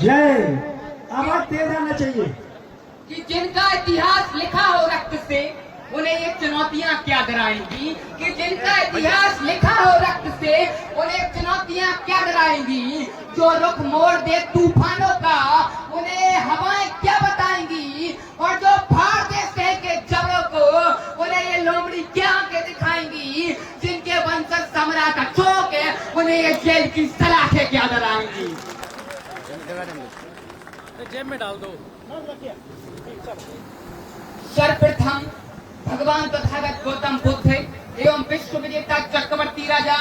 जय। आवाज तेज आना चाहिए। कि जिनका इतिहास लिखा हो रक्त से उन्हें ये चुनौतियां क्या डराएंगी, कि जिनका इतिहास लिखा हो रक्त से उन्हें चुनौतियां क्या डराएंगी, जो रुख मोड़ दे तूफानों का उन्हें हवाएं क्या बताएंगी, और जो फाड़ दे सह के जबरों को उन्हें ये लोमड़ी क्या आंखें दिखाएंगी, जिनके वंशज सम्राट अशोक है उन्हें ये जेल की सलाखें क्या डराएंगी। जेब में डाल दो। सर्वप्रथम भगवान तथागत गौतम बुद्ध एवं विश्व विजेता चक्रवर्ती राजा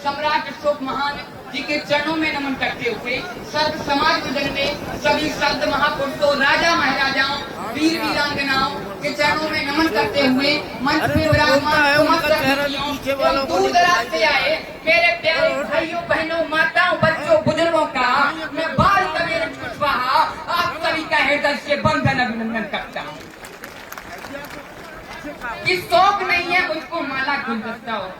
सम्राट अशोक महान जी के चरणों में नमन करते हुए सर्व समाज में जन्मे सभी संत महापुरुषों, राजा महाराजाओं, वीर वीरांगनाओं के चरणों में नमन करते हुए मंच पे विराजमान समस्त अतिथियों, दूर दराज से आए मेरे प्यारे भाइयों बहनों, माताओं, बच्चों, बुजुर्गों का मैं बाल कबीर कुशवाहा आप सभी का हृदय से बंधन अभिनंदन करता हूँ। कि शौक नहीं है मुझको माला गुलदस्ता और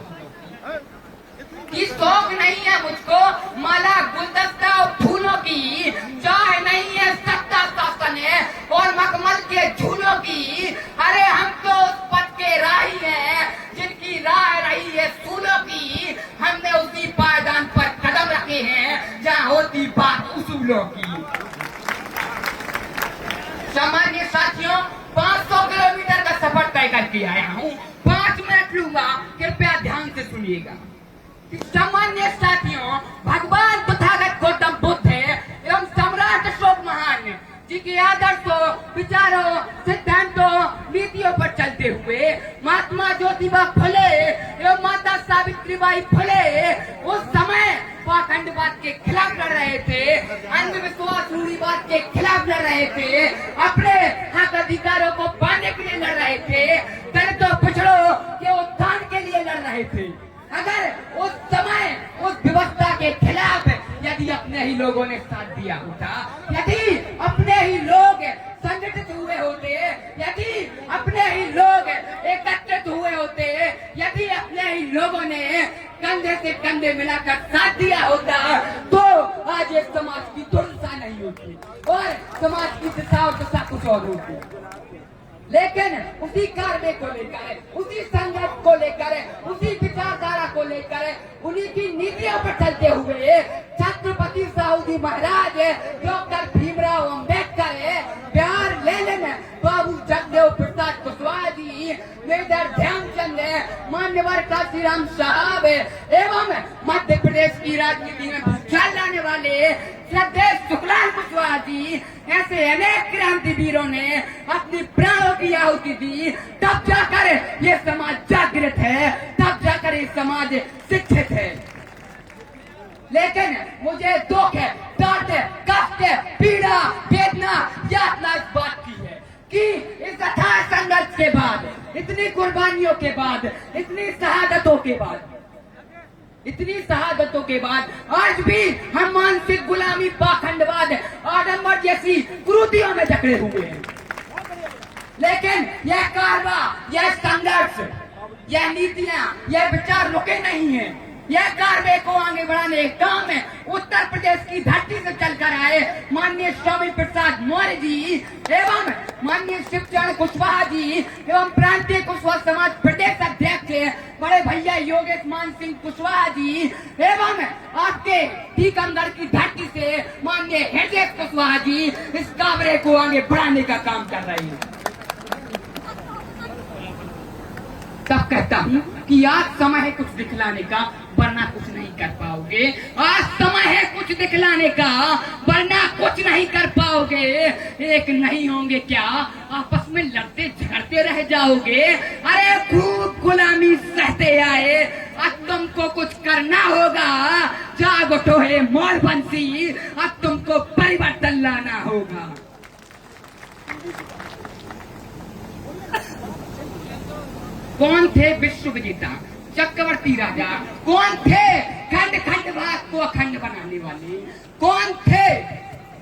कि शौक नहीं है मुझको माला गुलदस्ता और फूलों की, चाह नहीं है सत्ता शासन है और मखमल के झूलों की। अरे हम तो उस पथ के राही हैं जिनकी राह रही है सूलों की। हमने उसी पायदान पर कदम रखे हैं जहाँ होती बात उसूलों की। सामान्य साथियों, 500 किलोमीटर का सफर तय करके आया हूँ, 5 मिनट लूंगा, कृपया ध्यान से सुनिएगा। सामान्य साथियों, भगवान तथागत गौतम बुद्ध एवं सम्राट अशोक महान जी के आदर्शों, विचारों, सिद्धांतों, नीतियों पर चलते हुए महात्मा ज्योतिबा फुले एवं माता सावित्रीबाई फुले उस समय पाखंडवाद के खिलाफ लड़ रहे थे, अंधविश्वास रूढ़िवाद के खिलाफ लड़ रहे थे, अपने हक अधिकारों को पाने के लिए लड़ रहे थे, दलितों पिछड़ों के उत्थान के लिए लड़ रहे थे। अगर उस समय उस व्यवस्था के खिलाफ यदि अपने ही लोगों ने साथ दिया होता, यदि अपने ही लोग संगठित हुए होते, यदि अपने ही लोग एकत्रित हुए होते, यदि अपने ही लोगों ने कंधे से कंधे मिलाकर साथ दिया होता, तो आज एक समाज की दुर्दशा नहीं होती और समाज की दिशा और दशा कुछ और होती। लेकिन उसी कार्य को लेकर, उसी संघर्ष को लेकर, उसी विचारधारा को लेकर, उन्हीं की नीतियों पर चलते हुए छत्रपति साहू महाराज, डॉक्टर भीमराव अम्बेडकर, बिहार लेनिन, बाबू जगदेव प्रसाद कुशवाहा जी, मेजर ध्यानचंद, मान्यवर काशीराम साहब एवं मध्य प्रदेश की राजनीति में भूचाल लाने वाले श्रद्धेय सुखलाल कुशवाहा जी, ऐसे अनेक क्रांतिवीरों ने अपनी प्राणों की आहुति दी। तब जाकर ये समाज जागृत है, तब जाकर ये समाज शिक्षित है। लेकिन मुझे दुख है, दर्द है, कष्ट है, पीड़ा, वेदना, यातना इस बात की है कि इस अथाह संघर्ष के बाद, इतनी कुर्बानियों के बाद, इतनी शहादतों के बाद आज भी हम मानसिक गुलामी, पाखंडवाद, आडंबर जैसी कुरीतियों में जकड़े हुए हैं। लेकिन यह कारवा, यह संघर्ष, यह नीतियां, यह विचार रुके नहीं हैं। यह कार्य को आगे बढ़ाने का काम है उत्तर प्रदेश की धरती से चलकर आए माननीय स्वामी प्रसाद मौर्य जी एवं माननीय शिवचरण कुशवाहा जी एवं प्रांतीय कुशवाहा समाज प्रदेश अध्यक्ष बड़े भैया योगेश मान सिंह कुशवाहा जी एवं आपके टीकमगढ़ की धरती से माननीय हृदय कुशवाहा जी इस कार्य को आगे बढ़ाने का काम कर रहे हैं। तब कहता हूँ कि आज समय है कुछ दिखलाने का, वरना कुछ नहीं कर पाओगे। आज समय है कुछ दिखलाने का, वरना कुछ नहीं कर पाओगे। एक नहीं होंगे क्या, आपस में लड़ते झगड़ते रह जाओगे। अरे खूब गुलामी सहते आए, अब तुमको कुछ करना होगा। जाग उठो हे मोर बंसी, अब तुमको परिवर्तन लाना होगा। कौन थे विश्व विजेता चक्रवर्ती राजा? कौन थे खंड खंड भाग को अखंड बनाने वाले? कौन थे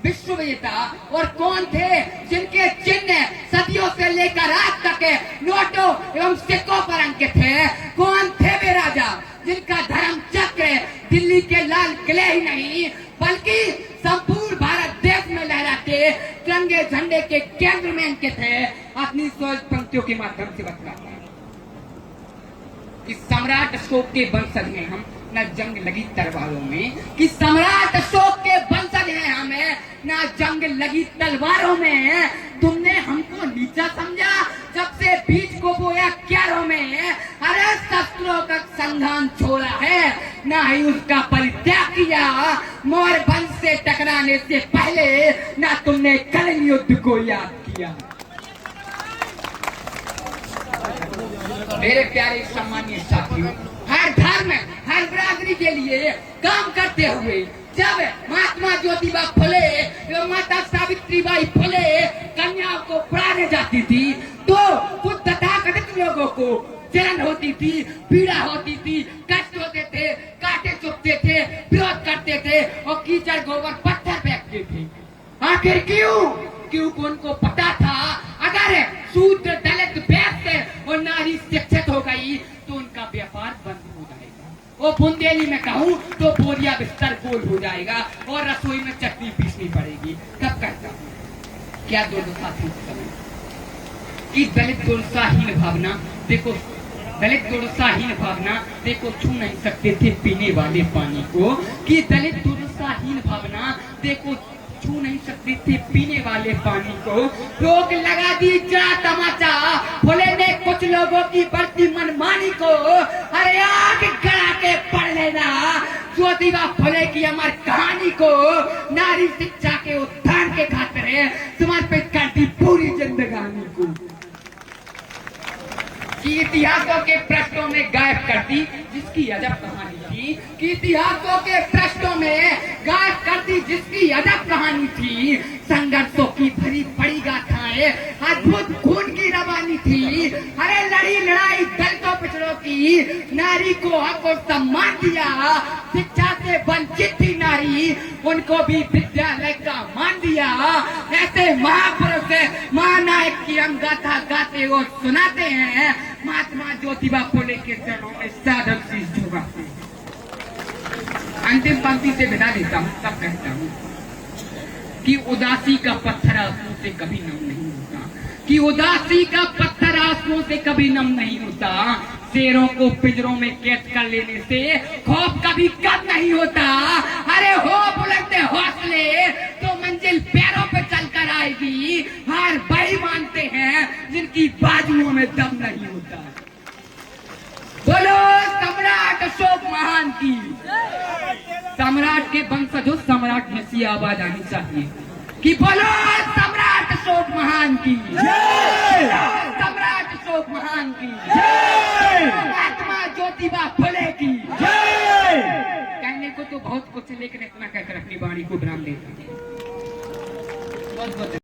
विश्व विजेता और कौन थे जिनके चिन्ह सदियों से लेकर आज तक नोटों एवं सिक्कों पर अंकित है? कौन थे वे राजा जिनका धर्म चक्र दिल्ली के लाल किले ही नहीं बल्कि संपूर्ण भारत देश तिरंगे झंडे के केंद्र में अंकित है, अपनी सोच पंक्तियों के माध्यम से बतलाता है कि सम्राट अशोक के वंशज हैं हम, न जंग लगी तलवारों में, कि सम्राट अशोक के वंशज हैं हमें, ना जंग लगी तलवारों में। तुमने हमको नीचा समझा जब से बीज को बोया क्यारों में, अरे शस्त्रों का संधान छोड़ा है, ना ही उसका परित्याग किया, मौर्य वंश से टकराने से पहले ना तुमने कलिंग युद्ध को याद किया। मेरे प्यारे सम्मानीय साथियों, हर धर्म हर बिरादरी के लिए काम करते हुए जब महात्मा ज्योतिबा फुले एवं माता सावित्रीबाई फुले कन्याओं को पढ़ाने जाती थी तो कुछ तथाकथित लोगों को जलन होती थी, पीड़ा होती थी, कष्ट होते थे, कांटे चुभते थे, विरोध करते थे और कीचड़ गोबर पत्थर फेंकते थे। आखिर क्यों को उनको पता था अगर शूद्र दलित वैश्य और नारी शिक्षित हो गई तो उनका व्यापार बंद हो जाएगा, वो बुंदेली में कहूँ तो बोरिया बिस्तर गोल हो जाएगा और रसोई में चटनी पीसनी पड़ेगी। कब कहता हूँ क्या दोनों साथी समय कि दलित दुर्साहीन भावना देखो, दलित दुर्साहीन भावना देखो छू नहीं सकते थे पीने वाले पानी को, कि दलित दुर्साहीन भावना देखो छू नहीं सकते थे पीने वाले पानी को। रोक लगा दी जा तमाचा फुले ने कुछ लोगों की बढ़ती मनमानी को, अरे आग गड़ा के पढ़ लेना ज्योतिबा फुले की अमर कहानी को, नारी शिक्षा के उत्थान के खातिर समर्पित करती पूरी जिंदगानी को, कि इतिहासों के पृष्ठों में गायब कर दी जिसकी अजब कहानी थी, कि इतिहासों के पृष्ठों में गायब कर दी जिसकी अजब कहानी थी। संघर्षों की भरी पड़ी गाथाएं, अद्भुत खून की रवानी थी, अरे लड़ी लड़ाई दलितों पिछड़ों की, नारी को हक और सम्मान दिया, शिक्षा से वंचित थी नारी उनको भी विद्यालय का मान दिया। ऐसे महापुरुष महानायक की हम गाथा गाते और सुनाते हैं, महात्मा ज्योतिबा फुले के चरणों में सादर शीश झुकाते हैं। अंतिम पंक्ति से विदा देता हूँ, तब कहता हूँ कि उदासी का पत्थर आंसुओं से कभी नम नहीं होता, कि उदासी का पत्थर आंसुओं से कभी नम नहीं होता, शेरों को पिंजरों में कैद कर लेने से खौफ कभी कम नहीं होता, अरे हो बुलंदे हौसले तो मंजिल पैरों पे चलकर आएगी, हार वही मानते हैं जिनकी बाजुओं में दम नहीं होता। बोलो सम्राट अशोक महान की, सम्राट के वंशजों सम्राट जैसी आवाज आनी चाहिए कि बोलो सम्राट अशोक महान की, सम्राट अशोक महान की, महात्मा ज्योतिबा फुले की। कहने को तो बहुत कुछ, लेकिन इतना कहकर अपनी वाणी को विराम देता हूं। बहुत बहुत